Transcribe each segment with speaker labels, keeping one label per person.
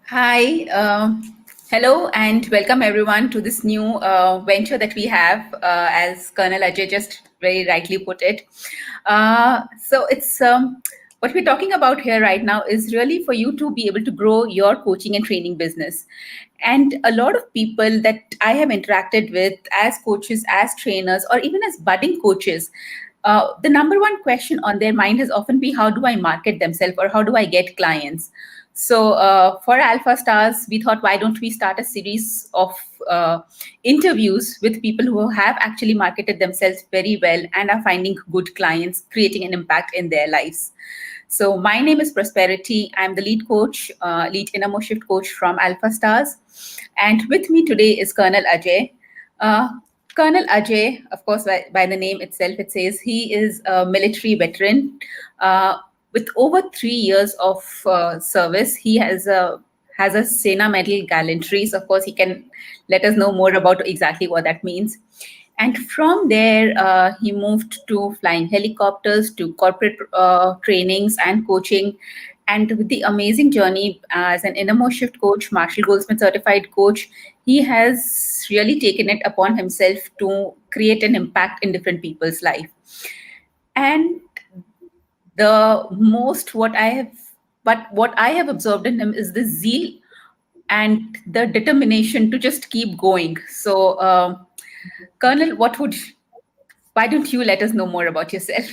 Speaker 1: Hi, hello, and welcome everyone to this new venture that we have, as Colonel Ajay just very rightly put it. So it's what we're talking about here right now is really for you to be able to grow your coaching and training business. And a lot of people that I have interacted with as coaches, as trainers, or even as budding coaches, the number one question on their mind has often been how do I market themselves or how do I get clients? So for Alpha Stars, we thought, why don't we start a series of interviews with people who have actually marketed themselves very well and are finding good clients, creating an impact in their lives. So my name is Prosperity. I'm the lead coach, lead InnerMost Shift coach from Alpha Stars. And with me today is Colonel Ajay. Uh, Colonel Ajay, of course, by the name itself, it says he is a military veteran. With over 3 years of service, he has a Sena Medal gallantries. Of course, he can let us know more about exactly what that means. And from there, he moved to flying helicopters, to corporate trainings and coaching. And with the amazing journey as an innermost shift coach, Marshall Goldsmith certified coach, he has really taken it upon himself to create an impact in different people's life. And the most what I have observed in him is the zeal and the determination to just keep going. So, Colonel, why don't you let us know more about yourself?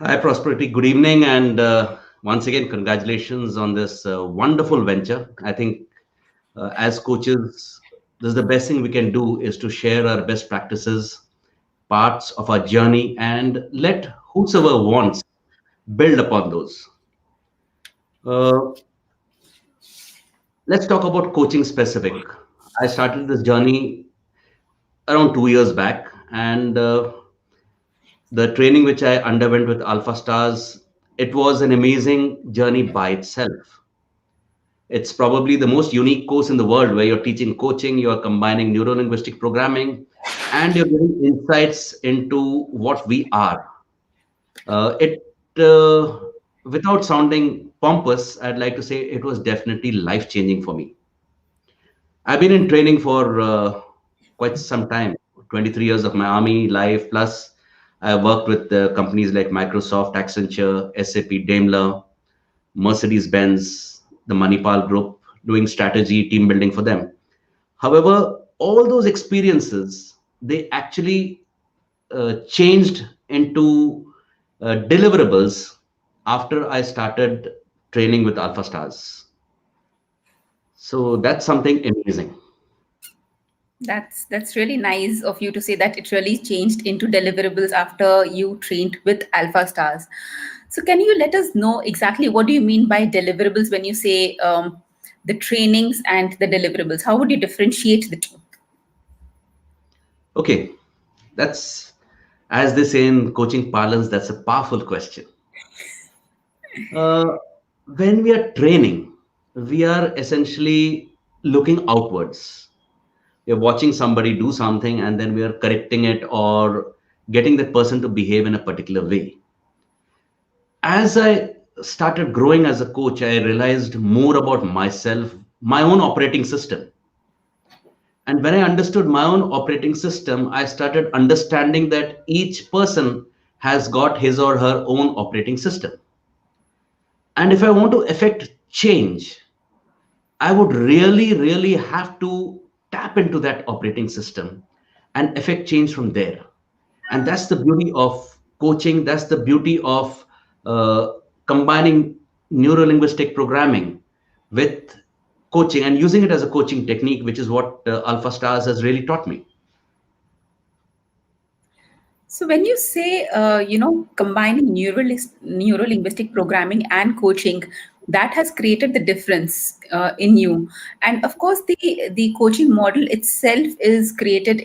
Speaker 2: Hi, Prosperity. Good evening. And once again, congratulations on this wonderful venture. I think as coaches, this is the best thing we can do is to share our best practices, parts of our journey, and let whosoever wants build upon those. Uh, let's talk about coaching specific. I started this journey around 2 years back, and the training which I underwent with Alpha Stars, it was an amazing journey by itself. It's probably the most unique course in the world where you're teaching coaching, you're combining neuro-linguistic programming, and you're getting insights into what we are. It, without sounding pompous, I'd like to say it was definitely life-changing for me. I've been in training for quite some time, 23 years of my army life, plus I worked with companies like Microsoft, Accenture, SAP, Daimler, Mercedes-Benz, the Manipal Group, doing strategy, team building for them. However, all those experiences, they actually changed into deliverables after I started training with Alpha Stars. So that's something amazing.
Speaker 1: That's really nice of you to say that it really changed into deliverables after you trained with Alpha Stars. So can you let us know exactly what do you mean by deliverables when you say the trainings and the deliverables? How would you differentiate the two?
Speaker 2: Okay, that's, as they say in coaching parlance, that's a powerful question. Uh, when we are training, we are essentially looking outwards. We're watching somebody do something and then we are correcting it or getting that person to behave in a particular way. As I started growing as a coach, I realized more about myself, my own operating system. And when I understood my own operating system, I started understanding that each person has got his or her own operating system. And if I want to effect change, I would really, really have to tap into that operating system and effect change from there. And that's the beauty of coaching. That's the beauty of combining neuro-linguistic programming with coaching and using it as a coaching technique, which is what Alpha Stars has really taught me.
Speaker 1: So when you say, combining neuro-linguistic programming and coaching, that has created the difference in you. And of course, the coaching model itself is created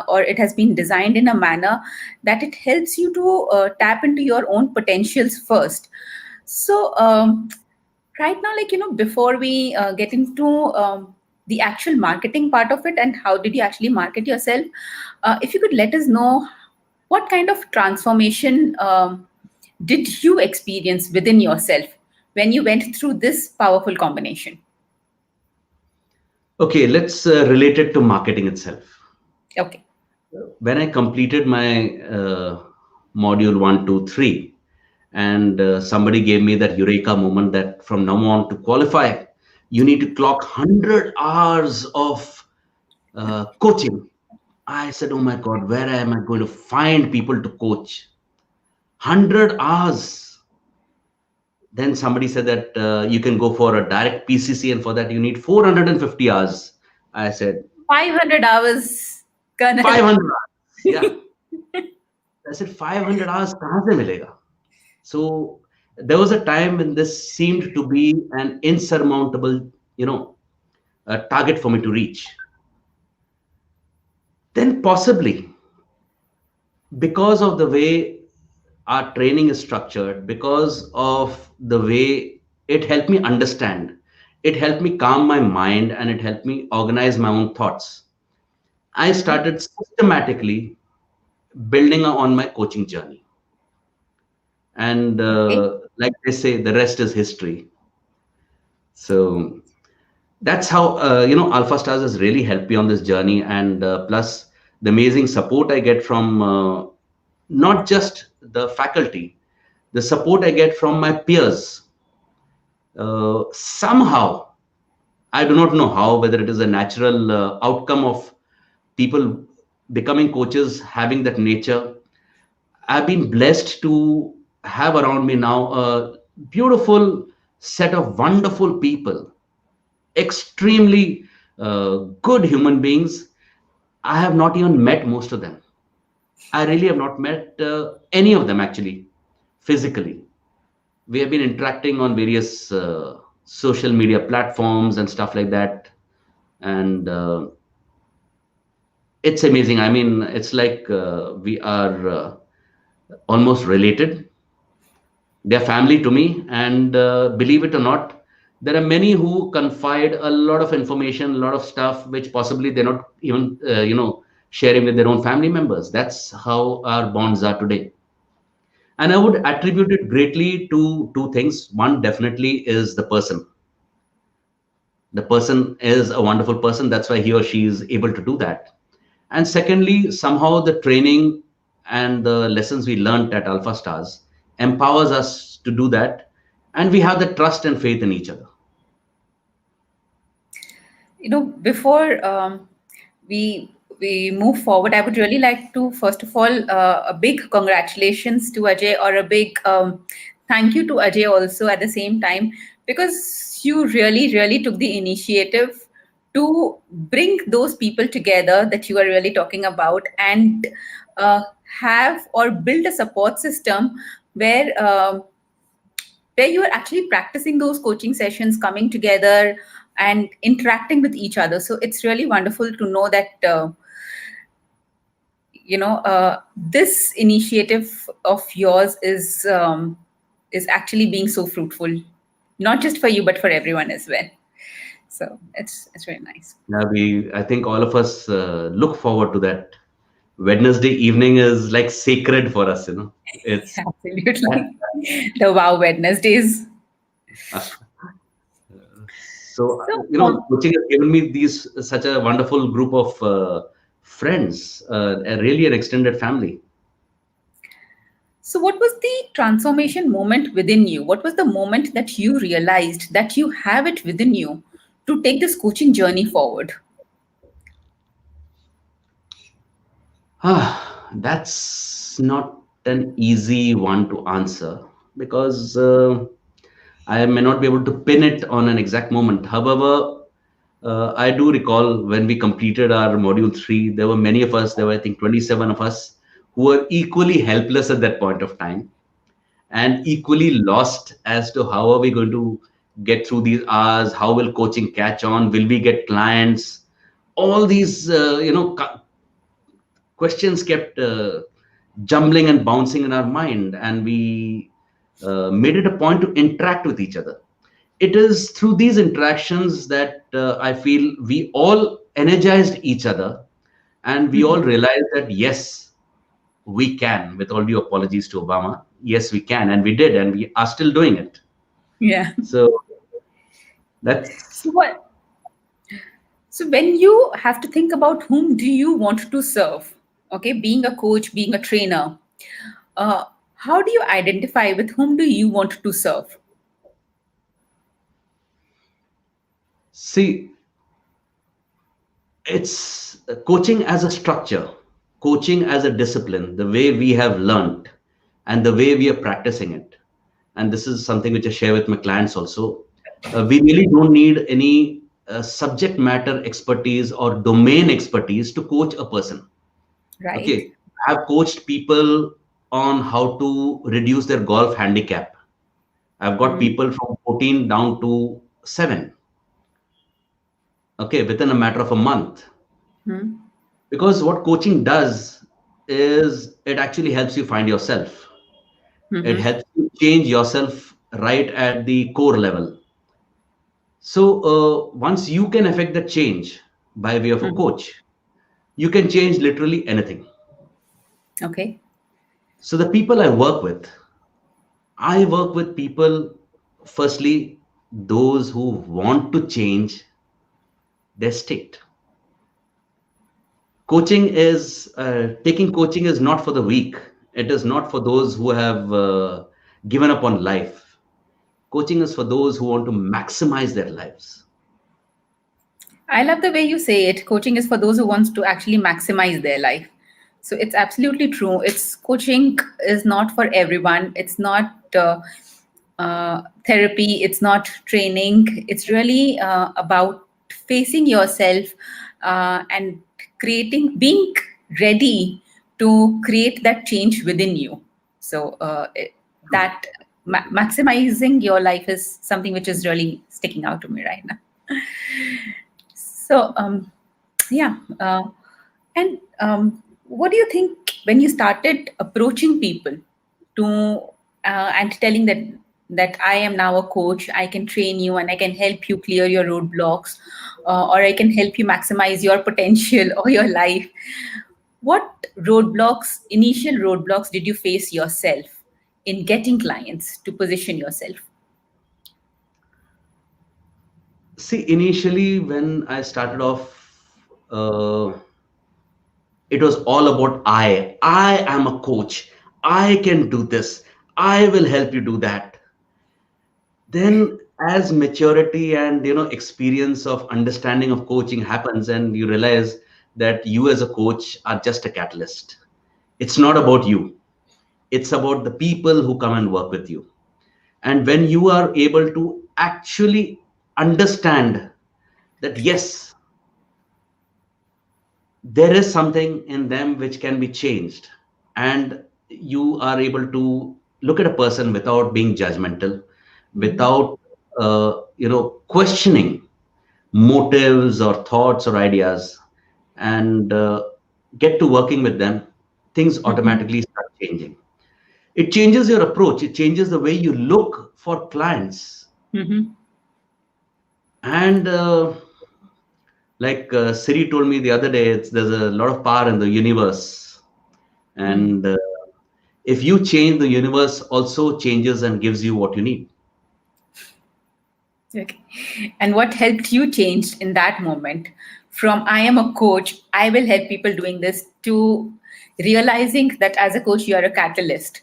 Speaker 1: or it has been designed in a manner that it helps you to tap into your own potentials first. So right now, before we get into the actual marketing part of it and how did you actually market yourself, if you could let us know what kind of transformation did you experience within yourself when you went through this powerful combination?
Speaker 2: Okay, let's relate it to marketing itself.
Speaker 1: Okay.
Speaker 2: When I completed my module one, two, three, and somebody gave me that eureka moment that from now on to qualify, you need to clock 100 hours of coaching. I said, oh my God, where am I going to find people to coach? 100 hours. Then somebody said that you can go for a direct PCC, and for that you need 450 hours. I said,
Speaker 1: 500 hours, Colonel.
Speaker 2: 500 hours. Yeah. I said, 500 hours kahan se milega? So there was a time when this seemed to be an insurmountable, target for me to reach. Then possibly because of the way our training is structured, because of the way it helped me understand, it helped me calm my mind, and it helped me organize my own thoughts. I
Speaker 1: Mhm.
Speaker 2: started systematically building on my coaching journey. And
Speaker 1: Okay.
Speaker 2: like they say, the rest is history. So that's how Alpha Stars has really helped me on this journey, and plus the amazing support I get from not just the faculty, the support I get from my peers. Somehow, I do not know how, whether it is a natural outcome of people becoming coaches, having that nature. I've been blessed to have around me now a beautiful set of wonderful people, extremely good human beings. I have not even met most of them. I really have not met any of them actually physically. We have been interacting on various social media platforms and stuff like that. And it's amazing. I mean, it's like we are almost related. They're family to me. And believe it or not, there are many who confide a lot of information, a lot of stuff, which possibly they're not even, sharing with their own family members. That's how our bonds are today. And I would attribute it greatly to two things. One definitely is the person. The person is a wonderful person. That's why he or she is able to do that. And secondly, somehow the training and the lessons we learned at Alpha Stars empowers us to do that. And we have the trust and faith in each other.
Speaker 1: Before we move forward, I would really like to, first of all, a big congratulations to Ajay, or a big thank you to Ajay also at the same time, because you really, really took the initiative to bring those people together that you are really talking about, and uh, have or build a support system where where you are actually practicing those coaching sessions, coming together and interacting with each other. So it's really wonderful to know that this initiative of yours is actually being so fruitful, not just for you but for everyone as well. So it's very nice.
Speaker 2: Now I think all of us look forward to that. Wednesday evening is like sacred for us, It's that.
Speaker 1: Absolutely. The Wow Wednesdays.
Speaker 2: So,
Speaker 1: So
Speaker 2: coaching has given me these such a wonderful group of friends, really an extended family.
Speaker 1: So, what was the transformation moment within you? What was the moment that you realized that you have it within you to take this coaching journey forward?
Speaker 2: That's not an easy one to answer because I may not be able to pin it on an exact moment. However, I do recall when we completed our module three, there were many of us, there were, I think, 27 of us who were equally helpless at that point of time and equally lost as to how are we going to get through these hours, how will coaching catch on, will we get clients, all these questions kept jumbling and bouncing in our mind, and we made it a point to interact with each other. It is through these interactions that I feel we all energized each other, and we all
Speaker 1: Mhm.
Speaker 2: realized that yes, we can. With all due apologies to Obama, yes, we can, and we did, and we are still doing it.
Speaker 1: Yeah.
Speaker 2: So
Speaker 1: So
Speaker 2: that's
Speaker 1: what? So when you have to think about whom do you want to serve, okay, being a coach, being a trainer, uh, how do you identify with whom do you want to serve?
Speaker 2: see, it's coaching as a structure, coaching as a discipline, the way we have learned and the way we are practicing it. And this is something which I share with my clients also. We really don't need any subject matter expertise or domain expertise to coach a person.
Speaker 1: Right.
Speaker 2: Okay, I've coached people on how to reduce their golf handicap. I've got
Speaker 1: Mm-hmm.
Speaker 2: people from 14 down to 7, okay, within a matter of a month. Because what coaching does is it actually helps you find yourself. It
Speaker 1: Mm-hmm.
Speaker 2: helps you change yourself right at the core level. So once you can affect the change by way of a
Speaker 1: Mm-hmm.
Speaker 2: coach, you can change literally anything.
Speaker 1: Okay.
Speaker 2: So the people I work with people, firstly, those who want to change their state. Taking coaching is not for the weak. It is not for those who have given up on life. Coaching is for those who want to maximize their lives.
Speaker 1: I love the way you say it. Coaching is for those who wants to actually maximize their life. So it's absolutely true. It's coaching is not for everyone. It's not therapy. It's not training. It's really about facing yourself and being ready to create that change within you. So that maximizing your life is something which is really sticking out to me right now. So, yeah. And what do you think when you started approaching people to and telling that I am now a coach, I can train you and I can help you clear your roadblocks, or I can help you maximize your potential or your life. What initial roadblocks, did you face yourself in getting clients to position yourself?
Speaker 2: See, initially when I started off, it was all about I am a coach. I can do this. I will help you do that. Then as maturity and experience of understanding of coaching happens, and you realize that you as a coach are just a catalyst. It's not about you. It's about the people who come and work with you. And when you are able to actually understand that yes, there is something in them which can be changed, and you are able to look at a person without being judgmental,
Speaker 1: Mhm.
Speaker 2: without questioning motives or thoughts or ideas, and get to working with them, things
Speaker 1: Mhm.
Speaker 2: automatically start changing. It changes your approach, it changes the way you look for clients.
Speaker 1: Mhm.
Speaker 2: And like Siri told me the other day, there's a lot of power in the universe.
Speaker 1: Mm.
Speaker 2: And if you change, the universe also changes and gives you what you need.
Speaker 1: Okay. And what helped you change in that moment from I am a coach, I will help people doing this, to realizing that as a coach, you are a catalyst?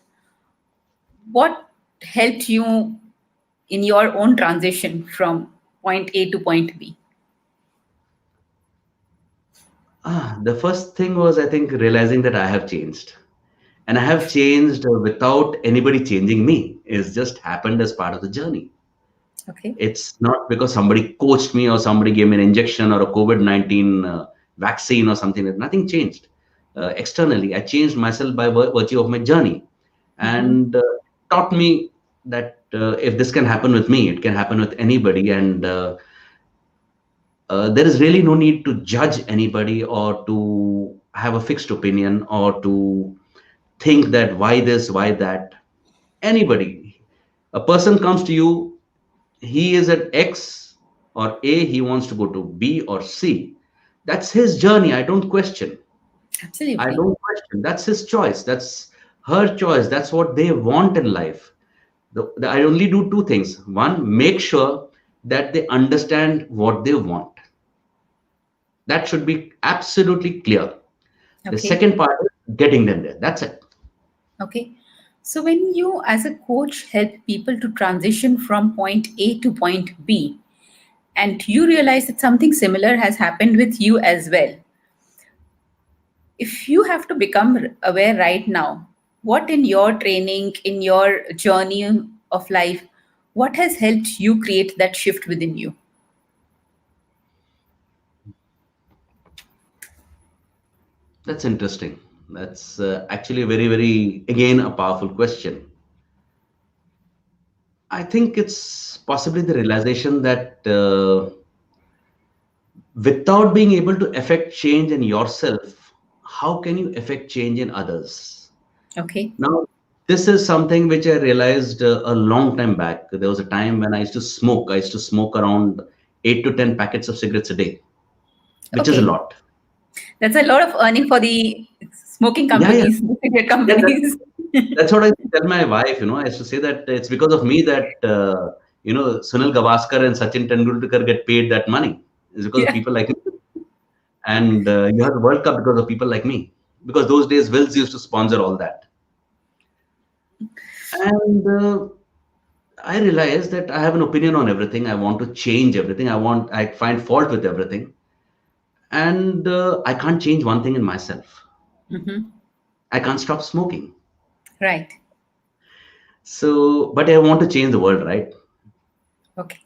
Speaker 1: What helped you in your own transition from point A to point B?
Speaker 2: The first thing was, I think, realizing that I have changed. And I have changed without anybody changing me. It's just happened as part of the journey.
Speaker 1: Okay.
Speaker 2: It's not because somebody coached me or somebody gave me an injection or a COVID-19 vaccine or something. Nothing changed externally. I changed myself by virtue of my journey,
Speaker 1: Mm-hmm.
Speaker 2: and taught me that if this can happen with me, it can happen with anybody. And there is really no need to judge anybody or to have a fixed opinion or to think that why this, why that. Anybody, a person comes to you, he is at X or A, he wants to go to B or C. That's his journey. I don't question. I
Speaker 1: Absolutely.
Speaker 2: don't question. That's his choice. That's her choice. That's what they want in life. I only do two things. One, make sure that they understand what they want. That should be absolutely clear. The
Speaker 1: Okay.
Speaker 2: second part is getting them there. That's it.
Speaker 1: Okay. So when you, as a coach, help people to transition from point A to point B, and you realize that something similar has happened with you as well, if you have to become aware right now, what in your training, in your journey of life, what has helped you create that shift within you?
Speaker 2: That's interesting. That's actually a very, very, again, a powerful question. I think it's possibly the realization that without being able to affect change in yourself, how can you affect change in others?
Speaker 1: Okay.
Speaker 2: Now, this is something which I realized a long time back. There was a time when I used to smoke. I used to smoke around 8 to 10 packets of cigarettes a day, which is a
Speaker 1: Okay.
Speaker 2: lot.
Speaker 1: That's a lot of earning for the smoking
Speaker 2: Yeah, yeah,
Speaker 1: companies, the cigarette
Speaker 2: yeah.
Speaker 1: companies.
Speaker 2: That's what I tell my wife. I used to say that it's because of me that Sunil Gavaskar and Sachin Tendulkar get paid that money. It's because of
Speaker 1: Yeah.
Speaker 2: people like me, and you have the World Cup because of people like me. Because those days, Wills used to sponsor all that, and I realized that I have an opinion on everything. I want to change everything. I find fault with everything, and I can't change one thing in myself.
Speaker 1: Hmm.
Speaker 2: I can't stop smoking.
Speaker 1: Right.
Speaker 2: So, but I want to change the world, right?
Speaker 1: Okay.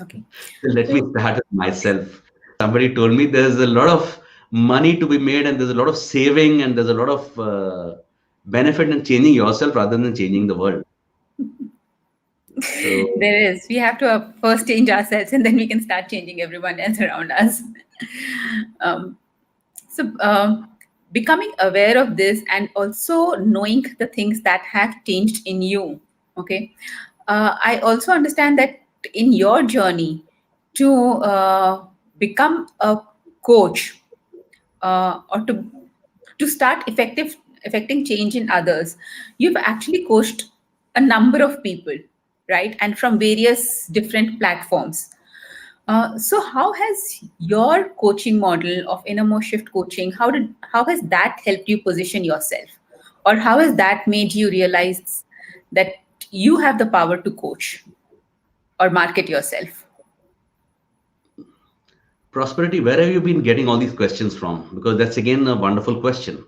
Speaker 1: Okay.
Speaker 2: Let me
Speaker 1: So
Speaker 2: start with myself. Somebody told me there's a lot of money to be made, and there's a lot of saving, and there's a lot of benefit in changing yourself rather than changing the world. So,
Speaker 1: there is. We have to first change ourselves, and then we can start changing everyone else around us. Um, so, becoming aware of this and also knowing the things that have changed in you. Okay. I also understand that in your journey to become a coach, or to start affecting change in others, you've actually coached a number of people, right, and from various different platforms. So how has your coaching model of InnerMost Shift coaching, how has that helped you position yourself, or how has that made you realize that you have the power to coach or market yourself?
Speaker 2: prosperity, where have you been getting all these questions from? Because that's again a wonderful question.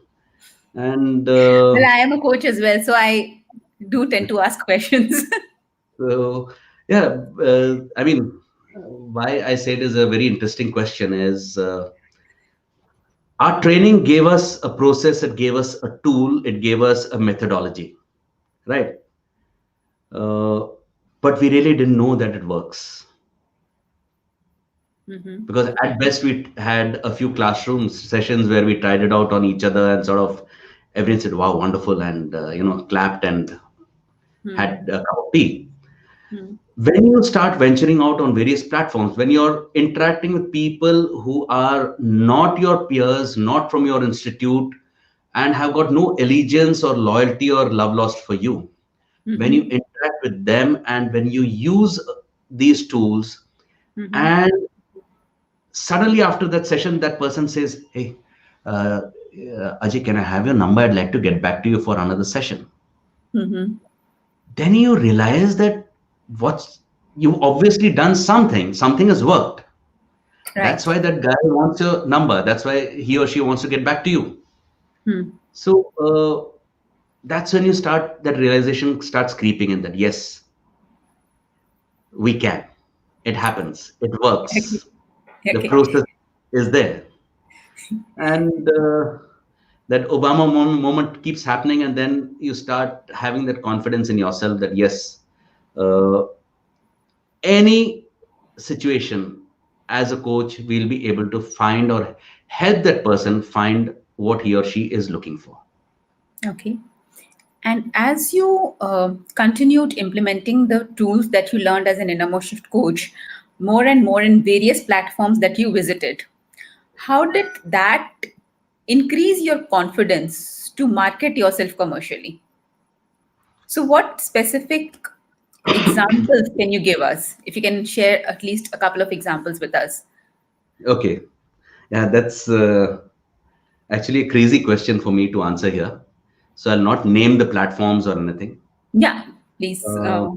Speaker 2: And
Speaker 1: Well, I am a coach as well, so I do tend to ask questions.
Speaker 2: so, yeah, I mean, why I say it is a very interesting question is our training gave us a process, it gave us a tool, it gave us a methodology, right? Uh, but we really didn't know that it works
Speaker 1: Hmm.
Speaker 2: because at best we had a few classroom sessions where we tried it out on each other and sort of everyone said, "Wow, wonderful," and clapped and
Speaker 1: Hmm.
Speaker 2: had a cup of tea.
Speaker 1: Hmm.
Speaker 2: When you start venturing out on various platforms, when you're interacting with people who are not your peers, not from your institute, and have got no allegiance or loyalty or love lost for you, when you
Speaker 1: Hmm.
Speaker 2: interact with them and when you use these tools,
Speaker 1: Hmm.
Speaker 2: and suddenly after that session, that person says, "Hey, Ajay, can I have your number? I'd like to get back to you for another session."
Speaker 1: Hmm.
Speaker 2: Then you realize that what's you've obviously done something has worked. That's
Speaker 1: Right.
Speaker 2: why that guy wants your number. That's why he or she wants to get back to you.
Speaker 1: Hmm.
Speaker 2: So that's when you start that realization starts creeping in that yes, we can. It happens. It
Speaker 1: Okay.
Speaker 2: works. The
Speaker 1: Okay.
Speaker 2: process is there, and that moment keeps happening, and then you start having that confidence in yourself that yes, uh, any situation as a coach will be able to find or help that person find what he or she is looking for.
Speaker 1: Okay. And as you continued implementing the tools that you learned as an InnerMost Shift coach more and more in various platforms that you visited, how did that increase your confidence to market yourself commercially? So, what specific examples can you give us? If you can share at least a couple of examples with us.
Speaker 2: Okay. Yeah, that's actually a crazy question for me to answer here. So I'll not name the platforms or anything.
Speaker 1: Yeah, please.
Speaker 2: Uh,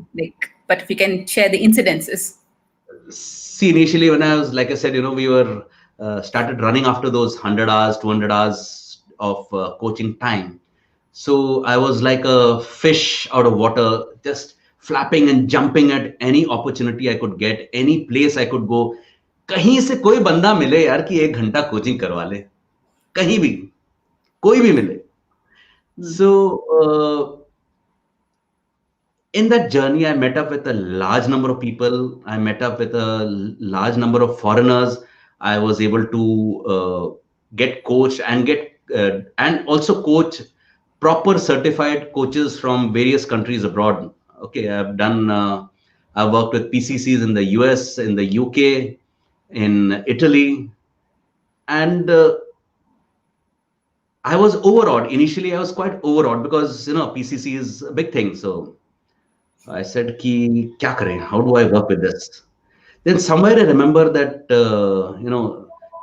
Speaker 1: But if you can share the incidences.
Speaker 2: See, initially when I was, like I said, we were started running after those 100 hours, 200 hours of coaching time. So I was like a fish out of water, just flapping and jumping at any opportunity I could get, any place I could go. कहीं से कोई बंदा मिले यार कि 1 घंटा coaching करवा ले, कहीं भी, कोई भी मिले.
Speaker 1: Hmm.
Speaker 2: So in that journey, I met up with a large number of people. I met up with a large number of foreigners. I was able to get coached and get and also coach proper certified coaches from various countries abroad. Okay, I've worked with PCCs in the US, in the UK, in Italy, and I was overawed. Initially, I was quite overawed because PCC is a big thing. So I said, "Ki kya kare? How do I work with this?" Then somewhere I remember that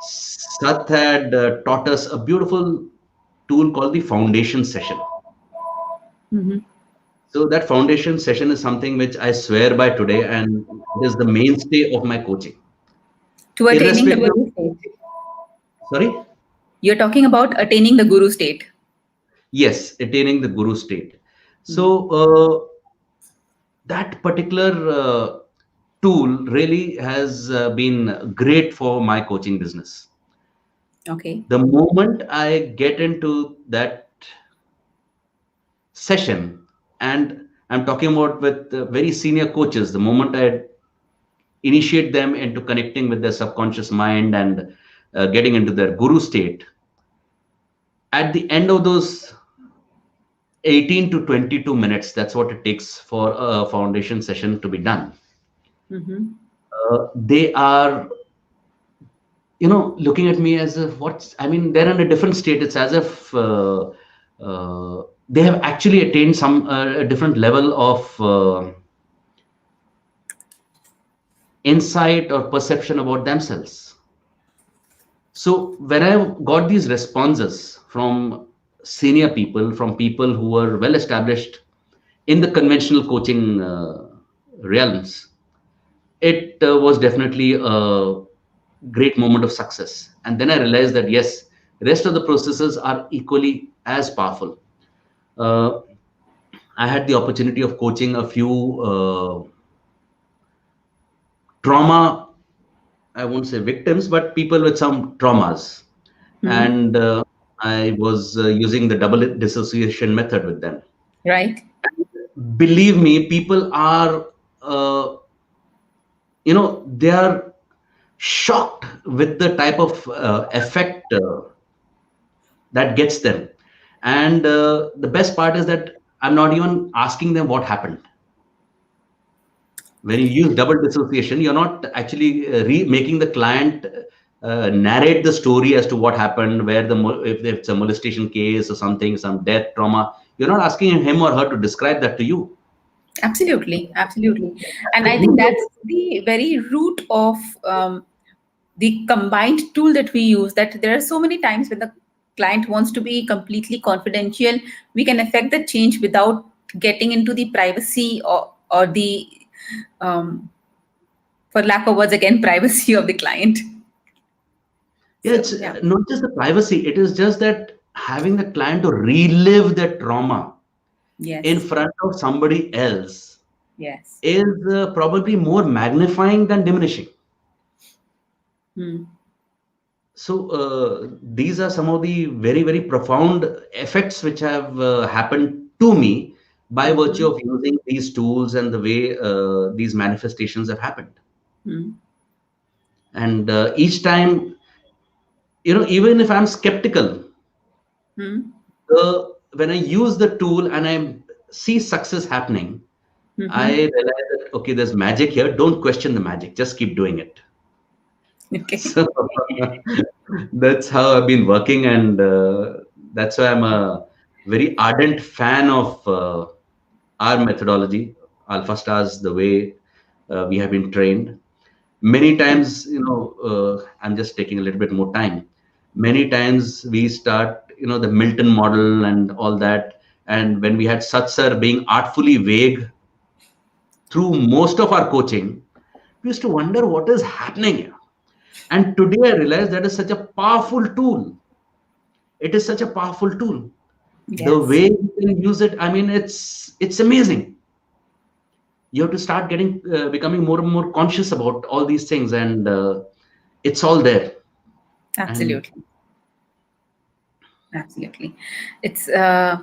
Speaker 2: Sat had taught us a beautiful tool called the foundation session.
Speaker 1: Mhm.
Speaker 2: So that foundation session is something which I swear by today, and it is the mainstay of my coaching.
Speaker 1: To attaining the
Speaker 2: Irrespective of,
Speaker 1: guru state.
Speaker 2: sorry,
Speaker 1: You're talking about attaining the guru state.
Speaker 2: yes, attaining the guru state.
Speaker 1: Hmm.
Speaker 2: So that particular tool really has been great for my coaching business.
Speaker 1: Okay.
Speaker 2: The moment I get into that session, and I'm talking about with very senior coaches, the moment I initiate them into connecting with their subconscious mind and getting into their guru state, at the end of those 18 to 22 minutes, that's what it takes for a foundation session to be done.
Speaker 1: Hmm.
Speaker 2: They are looking at me as if what's I mean, they're in a different state. It's as if they have actually attained some a different level of insight or perception about themselves. So when I got these responses from senior people, from people who were well established in the conventional coaching realms, it was definitely a great moment of success. And then I realized that yes, rest of the processes are equally as powerful. uh, I had the opportunity of coaching a few trauma, I won't say victims, but people with some traumas.
Speaker 1: Hmm.
Speaker 2: And I was using the double dissociation method with them.
Speaker 1: Right.
Speaker 2: Believe me, people are uh, they are shocked with the type of effect that gets them. And the best part is that I'm not even asking them what happened. When you use double dissociation, you're not actually making the client narrate the story as to what happened, where if it's a molestation case or something, some death, trauma. You're not asking him or her to describe that to you.
Speaker 1: Absolutely. Absolutely. And
Speaker 2: The
Speaker 1: I think
Speaker 2: root of
Speaker 1: that's the very root of the combined tool that we use, that there are so many times when the client wants to be completely confidential, we can affect the change without getting into the privacy or the um, for lack of words again, privacy of the client.
Speaker 2: Yeah,
Speaker 1: So
Speaker 2: it's
Speaker 1: yeah.
Speaker 2: not just the privacy. It is just that having the client to relive that trauma in
Speaker 1: Yes.
Speaker 2: front of somebody else
Speaker 1: Yes.
Speaker 2: is probably more magnifying than diminishing.
Speaker 1: Hmm.
Speaker 2: So these are some of the very, very profound effects which have happened to me by virtue
Speaker 1: Hmm.
Speaker 2: of using these tools and the way these manifestations have happened.
Speaker 1: Hmm.
Speaker 2: And each time, even if I'm skeptical,
Speaker 1: Hmm.
Speaker 2: when I use the tool and I see success happening, I
Speaker 1: Hmm.
Speaker 2: realize that okay, there's magic here. Don't question the magic. Just keep doing it.
Speaker 1: Okay.
Speaker 2: So that's how I've been working, and that's why I'm a very ardent fan of our methodology. alpha stars the way we have been trained. Many times, I'm just taking a little bit more time. Many times we start, the Milton model and all that. And when we had Satsar being artfully vague through most of our coaching, we used to wonder what is happening here. And today I realize that is such a powerful tool. It is such a powerful tool. The
Speaker 1: Yes,
Speaker 2: way you can use it, I mean, it's amazing. You have to start becoming more and more conscious about all these things, and it's all there. And
Speaker 1: absolutely. Absolutely. It's uh,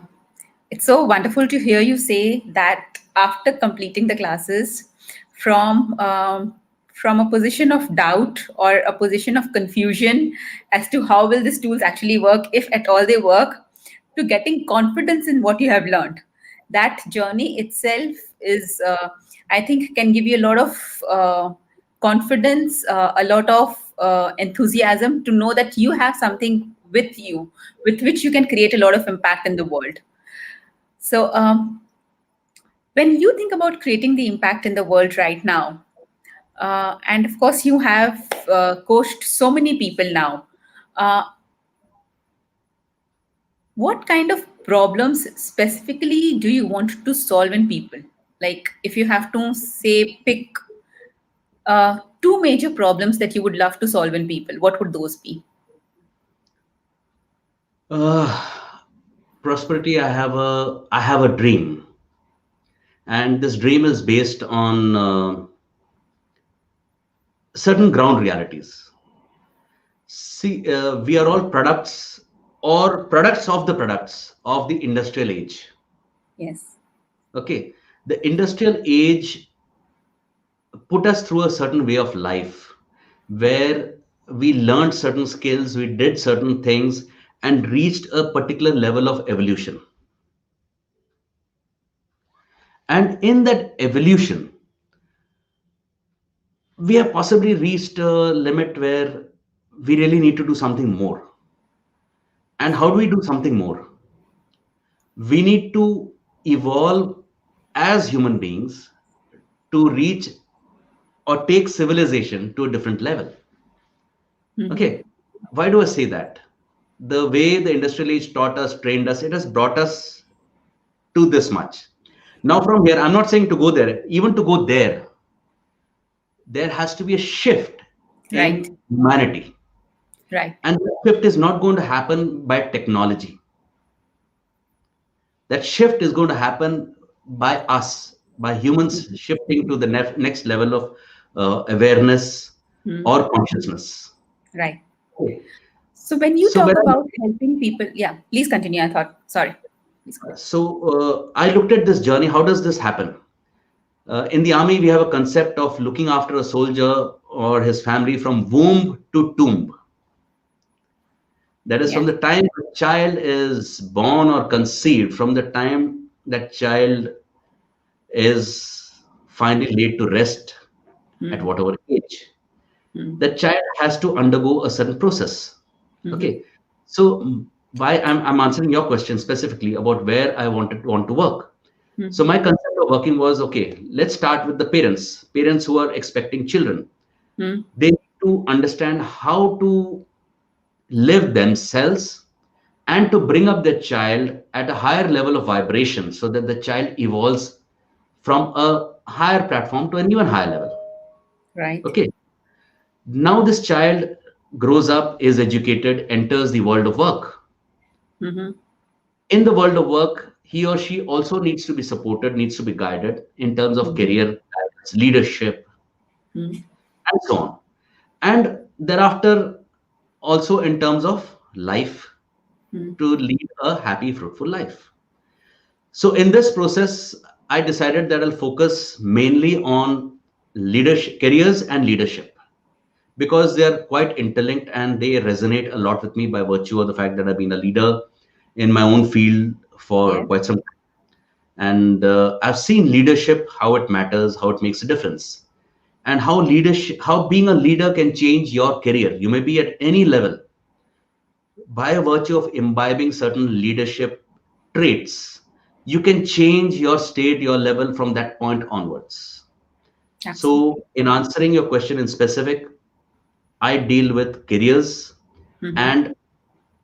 Speaker 1: it's so wonderful to hear you say that after completing the classes from from a position of doubt or a position of confusion as to how will these tools actually work, if at all they work, to getting confidence in what you have learned. That journey itself is, I think, can give you a lot of confidence, a lot of enthusiasm to know that you have something with you with which you can create a lot of impact in the world. So, when you think about creating the impact in the world right now, and of course, you have coached so many people now, uh, what kind of problems specifically do you want to solve in people? Like, if you have to say, pick two major problems that you would love to solve in people, what would those be?
Speaker 2: uh, prosperity, I have a dream, and this dream is based on certain ground realities. See, we are all products or products of the products of the industrial age.
Speaker 1: Yes.
Speaker 2: Okay, the industrial age put us through a certain way of life where we learned certain skills, we did certain things, and reached a particular level of evolution. And in that evolution, we have possibly reached a limit where we really need to do something more. And how do we do something more? We need to evolve as human beings to reach or take civilization to a different level.
Speaker 1: Mm-hmm.
Speaker 2: Okay, why do I say that? The way the industrial age taught us, trained us, it has brought us to this much. Now, from here, I'm not saying to go there, even to go there, there has to be a shift
Speaker 1: Right.
Speaker 2: in humanity.
Speaker 1: Right.
Speaker 2: And that shift is not going to happen by technology. That shift is going to happen by us, by humans shifting to the next level of awareness
Speaker 1: Mm.
Speaker 2: or consciousness.
Speaker 1: Right.
Speaker 2: Okay.
Speaker 1: So when you
Speaker 2: So
Speaker 1: talk
Speaker 2: when
Speaker 1: about helping people, yeah, please continue. I thought, sorry. Please go.
Speaker 2: I looked at this journey. How does this happen? In the army, we have a concept of looking after a soldier or his family from womb to tomb. That is from
Speaker 1: Yeah.
Speaker 2: the time a child is born or conceived, from the time that child is finally laid to rest at
Speaker 1: Mm.
Speaker 2: whatever age.
Speaker 1: Mm.
Speaker 2: The child has to undergo a certain process.
Speaker 1: Mm-hmm.
Speaker 2: Okay. So why I'm answering your question specifically about where I want to work. So
Speaker 1: Mm-hmm.
Speaker 2: my concept of working was okay, let's start with the parents who are expecting children.
Speaker 1: Mm.
Speaker 2: They need to understand how to live themselves and to bring up their child at a higher level of vibration so that the child evolves from a higher platform to an even higher level.
Speaker 1: Right.
Speaker 2: Okay. Now this child grows up, is educated, enters the world of work.
Speaker 1: Mm-hmm.
Speaker 2: In the world of work, he or she also needs to be supported, needs to be guided in terms of
Speaker 1: Mm-hmm.
Speaker 2: career guidance, leadership,
Speaker 1: Mm.
Speaker 2: and so on. And thereafter, also in terms of life,
Speaker 1: Mm.
Speaker 2: to lead a happy, fruitful life. So in this process, I decided that I'll focus mainly on leadership, careers and leadership, because they are quite interlinked and they resonate a lot with me by virtue of the fact that I've been a leader in my own field for
Speaker 1: Yes.
Speaker 2: quite some time. And I've seen leadership, how it matters, how it makes a difference, and how being a leader can change your career. You may be at any level by virtue of imbibing certain leadership traits. you can change your state, your level from that point onwards. So,
Speaker 1: Absolutely.
Speaker 2: in answering your question in specific, I deal with careers
Speaker 1: Hmm.
Speaker 2: and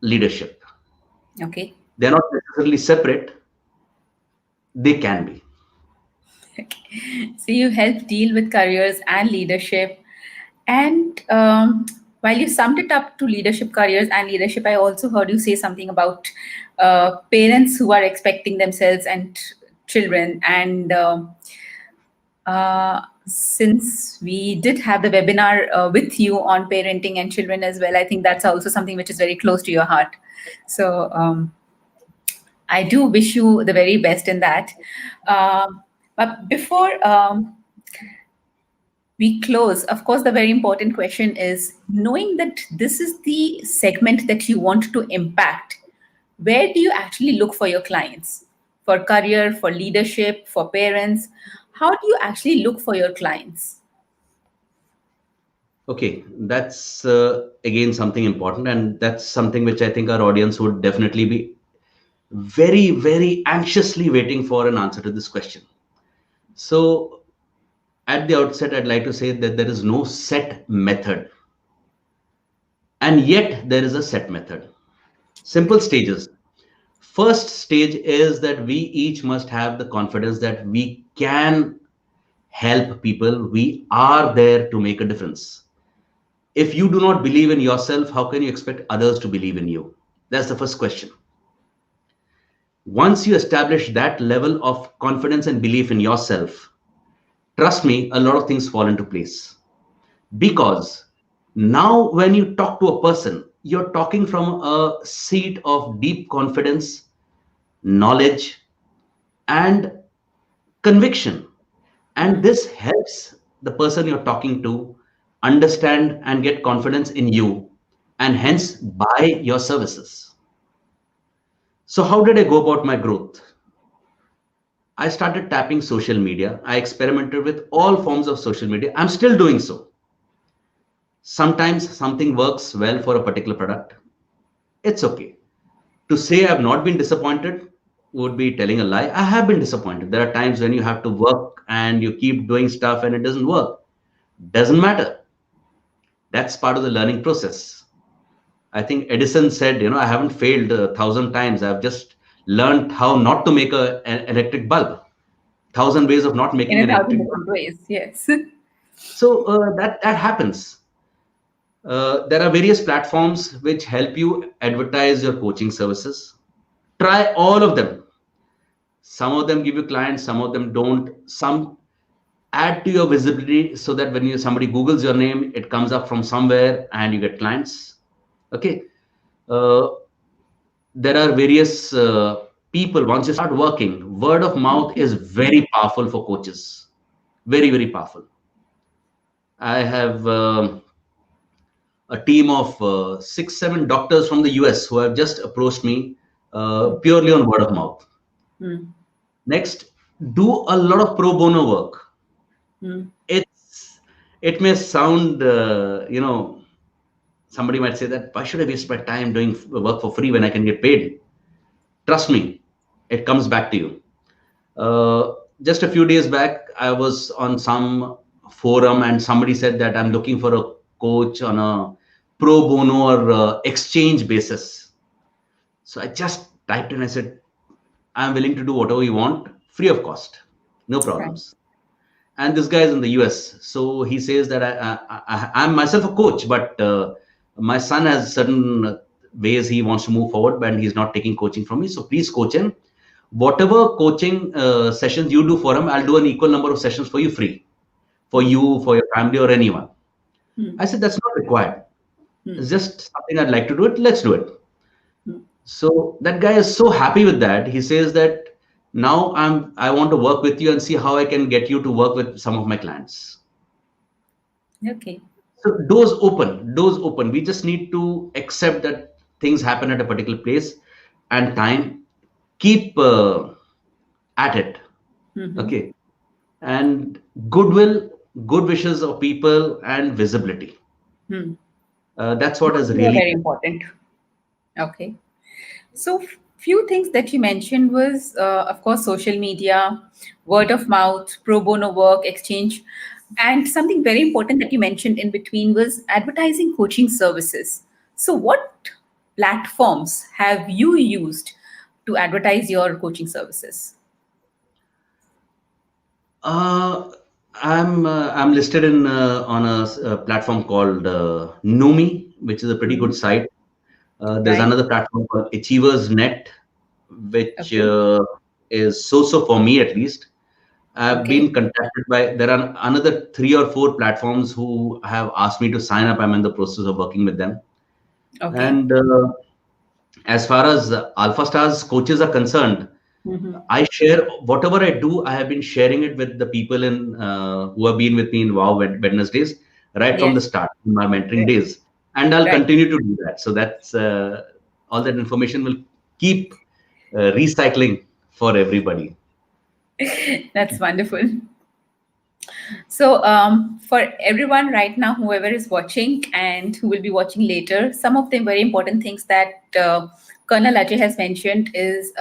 Speaker 2: leadership.
Speaker 1: Okay.
Speaker 2: They're not necessarily separate, they can be.
Speaker 1: Okay. So you help deal with careers and leadership. And while you summed it up to leadership, careers, and leadership, I also heard you say something about parents who are expecting themselves and children. And since we did have the webinar with you on parenting and children as well, I think that's also something which is very close to your heart. So I do wish you the very best in that. But before we close, of course, the very important question is, knowing that this is the segment that you want to impact, where do you actually look for your clients? For career, for leadership, for parents? How do you actually look for your clients?
Speaker 2: Okay, that's again something important, and that's something which I think our audience would definitely be very, very anxiously waiting for an answer to this question. So, at the outset, I'd like to say that there is no set method, and yet there is a set method. Simple stages. First stage is that we each must have the confidence that we can help people, we are there to make a difference. If you do not believe in yourself, how can you expect others to believe in you? That's the first question. Once you establish that level of confidence and belief in yourself, trust me, a lot of things fall into place. Because now, when you talk to a person, you're talking from a seat of deep confidence, knowledge, and conviction. And
Speaker 1: Hmm.
Speaker 2: this helps the person you're talking to understand and get confidence in you and hence buy your services. So, how did I go about my growth? I started tapping social media. I experimented with all forms of social media. I'm still doing so. Sometimes something works well for a particular product. It's okay. To say I've not been disappointed would be telling a lie. I have been disappointed. There are times when you have to work and you keep doing stuff and it doesn't work. Doesn't matter. That's part of the learning process. I think Edison said, I haven't failed 1,000 times. I've just learned how not to make an electric bulb. 1,000 ways of not
Speaker 1: In
Speaker 2: making
Speaker 1: a
Speaker 2: an
Speaker 1: thousand
Speaker 2: electric bulb.
Speaker 1: different ways, yes.
Speaker 2: So that happens. There are various platforms which help you advertise your coaching services. Try all of them. Some of them give you clients, some of them don't. Some add to your visibility so that when somebody Googles your name, it comes up from somewhere and you get clients. Okay. Uh, there are various people. Once you start working, word of mouth is very powerful for coaches. Very, very powerful. I have a team of 6, 7 doctors from the US who have just approached me purely on word of mouth.
Speaker 1: Hmm.
Speaker 2: Next, do a lot of pro bono work.
Speaker 1: Hmm.
Speaker 2: It's it may sound somebody might say that why should I waste my time doing work for free when I can get paid? Trust me, it comes back to you. Uh, just a few days back, I was on some forum and somebody said that I'm looking for a coach on a pro bono or exchange basis. So I just typed in, I said, I'm willing to do whatever you want, free of cost, no
Speaker 1: Right.
Speaker 2: problems. And this guy is in the US. So he says that I'm myself a coach, but my son has certain ways he wants to move forward, but he's not taking coaching from me. So please coach him. Whatever coaching sessions you do for him, I'll do an equal number of sessions for you free, for
Speaker 1: Hmm.
Speaker 2: you, for your family, or anyone.
Speaker 1: Hmm.
Speaker 2: I said, that's not required.
Speaker 1: Hmm.
Speaker 2: It's just something I'd like to do it. Let's do it.
Speaker 1: Hmm.
Speaker 2: So that guy is so happy with that. He says that now I want to work with you and see how I can get you to work with some of my clients.
Speaker 1: Okay.
Speaker 2: So doors open. We just need to accept that things happen at a particular place and time. Keep at it.
Speaker 1: Hmm.
Speaker 2: Okay. And goodwill, good wishes of people, and visibility.
Speaker 1: Hmm.
Speaker 2: That's what
Speaker 1: Both
Speaker 2: has
Speaker 1: of you are
Speaker 2: really
Speaker 1: very important. Okay. So Few things that you mentioned was, of course, social media, word of mouth, pro bono work, exchange, and something very important that you mentioned in between was advertising coaching services. So, what platforms have you used to advertise your coaching services?
Speaker 2: Uh, I'm listed in on a platform called Nomi, which is a pretty good
Speaker 1: Mhm.
Speaker 2: site. There's
Speaker 1: Right.
Speaker 2: another platform called Achievers Net, which
Speaker 1: Okay.
Speaker 2: is so for me at least. I've
Speaker 1: Okay.
Speaker 2: been contacted by there are another 3 or 4 platforms who have asked me to sign up. I'm in the process of working with them.
Speaker 1: Okay.
Speaker 2: And as far as Alpha Stars coaches are concerned,
Speaker 1: Hmm.
Speaker 2: I share whatever I do. I have been sharing it with the people in who have been with me in Wow Wednesdays right from the
Speaker 1: Yes.
Speaker 2: start, in my mentoring
Speaker 1: Right.
Speaker 2: days, and I'll
Speaker 1: Right.
Speaker 2: continue to do that. So that's all that information will keep recycling for everybody.
Speaker 1: That's wonderful. So, for everyone right now, whoever is watching and who will be watching later, some of the very important things that Colonel Ajay has mentioned is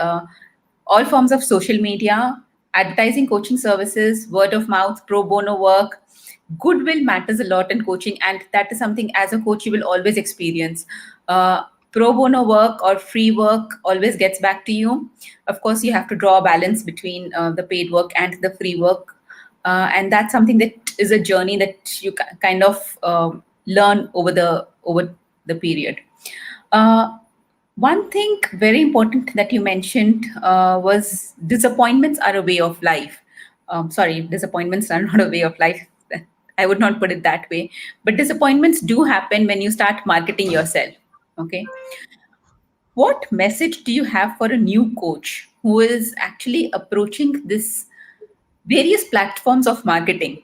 Speaker 1: all forms of social media, advertising coaching services, word of mouth, pro bono work. Goodwill matters a lot in coaching, and that is something as a coach you will always experience. Uh, Pro bono work or free work always gets back to you. Of course, you have to draw a balance between the paid work and the free work, and that's something that is a journey that you kind of learn over the period. Uh, One thing very important that you mentioned was disappointments are a way of life. Sorry, disappointments are not a way of life. I would not put it that way. But disappointments do happen when you start marketing yourself. Okay. What message do you have for a new coach who is actually approaching this various platforms of marketing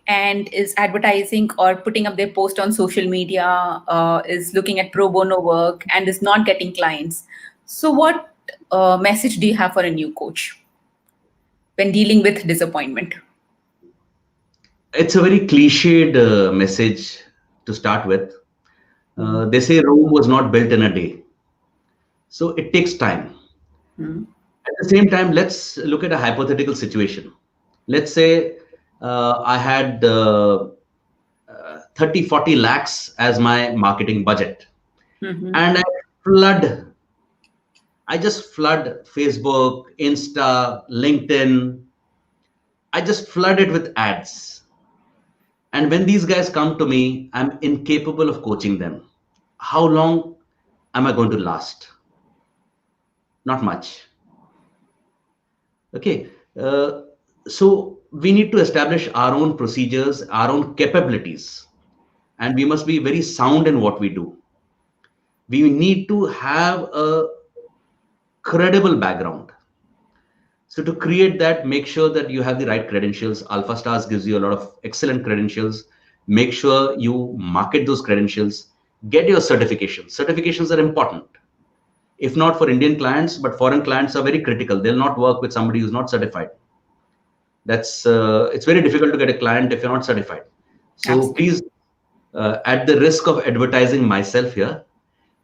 Speaker 1: and is advertising or putting up their post on social media, is looking at pro bono work and is not getting clients? So, what message do you have for a new coach when dealing with disappointment?
Speaker 2: It's a very cliched message to start with.
Speaker 1: Hmm.
Speaker 2: They say Rome was not built in a day, so it takes time.
Speaker 1: Hmm.
Speaker 2: At the same time, let's look at a hypothetical situation. Let's say I had 30, 40 lakhs as my marketing budget,
Speaker 1: Hmm.
Speaker 2: and flood, I just flood Facebook, Insta, LinkedIn. I just flood it with ads. And when these guys come to me, I'm incapable of coaching them. How long am I going to last? Not much. Okay. So we need to establish our own procedures, our own capabilities, and we must be very sound in what we do. We need to have a credible background. So to create that, make sure that you have the right credentials. Alpha Stars gives you a lot of excellent credentials. Make sure you market those credentials. Get your certifications. Certifications are important. If not for Indian clients, but foreign clients are very critical. They'll not work with somebody who's not certified. That's it's very difficult to get a client if you're not certified. So
Speaker 1: Absolutely.
Speaker 2: please, at the risk of advertising myself here,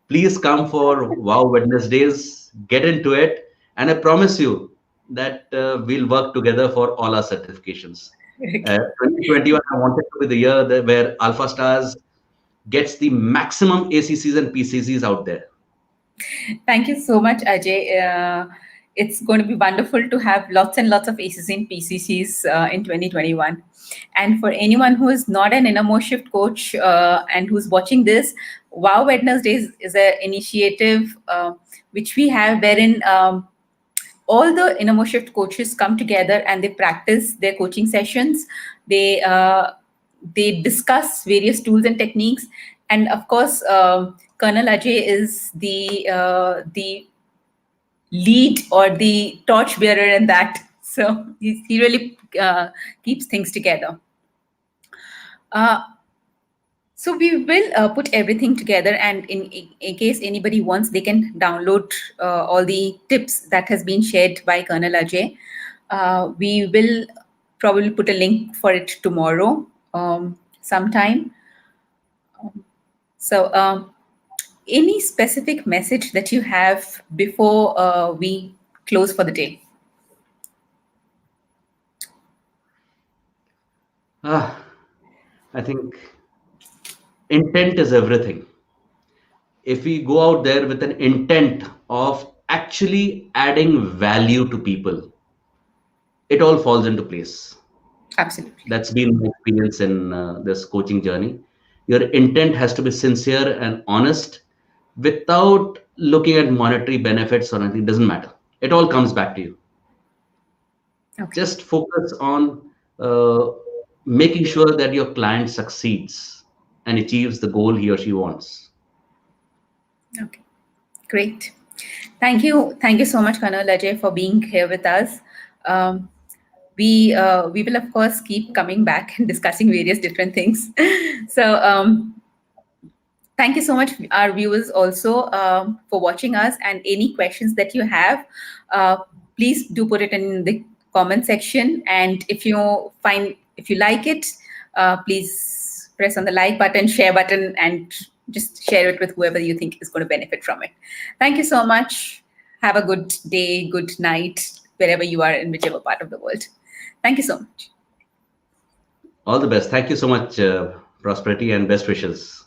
Speaker 2: please come for Wow Wednesdays, get into it, and I promise you that we'll work together for all our certifications.
Speaker 1: Okay.
Speaker 2: 2021, I wanted to be the year where Alpha Stars gets the maximum ACCs and PCCs out there.
Speaker 1: Thank you so much, Ajay. It's going to be wonderful to have lots and lots of ACs and PCCs in 2021. And for anyone who is not an InnerMost Shift coach and who's watching this, Wow Wednesdays is an initiative which we have wherein all the InnerMost Shift coaches come together and they practice their coaching sessions. They discuss various tools and techniques, and of course, Colonel Ajay is the lead or the torch bearer in that. So he really keeps things together. Uh, so we will put everything together, and in case anybody wants, they can download all the tips that has been shared by Colonel Ajay. We will probably put a link for it tomorrow sometime. So Any specific message that you have before we close for the day?
Speaker 2: Ah, I think intent is everything. If we go out there with an intent of actually adding value to people, it all falls into place.
Speaker 1: Absolutely.
Speaker 2: That's been my experience in this coaching journey. Your intent has to be sincere and honest without looking at monetary benefits or anything. It doesn't matter. It all comes back to you.
Speaker 1: Okay.
Speaker 2: Just focus on uh, making sure that your client succeeds and achieves the goal he or she wants.
Speaker 1: Okay. Great. Thank you. Thank you so much, Colonel Ajay, for being here with us. Um, we will of course keep coming back and discussing various different things. So thank you so much, our viewers, also for watching us. And any questions that you have, uh, please do put it in the comment section. And if you like it, please press on the like button, share button, and just share it with whoever you think is going to benefit from it. Thank you so much. Have a good day, good night, wherever you are in whichever part of the world. Thank you so much.
Speaker 2: All the best. Thank you so much, Prosperity, and best wishes.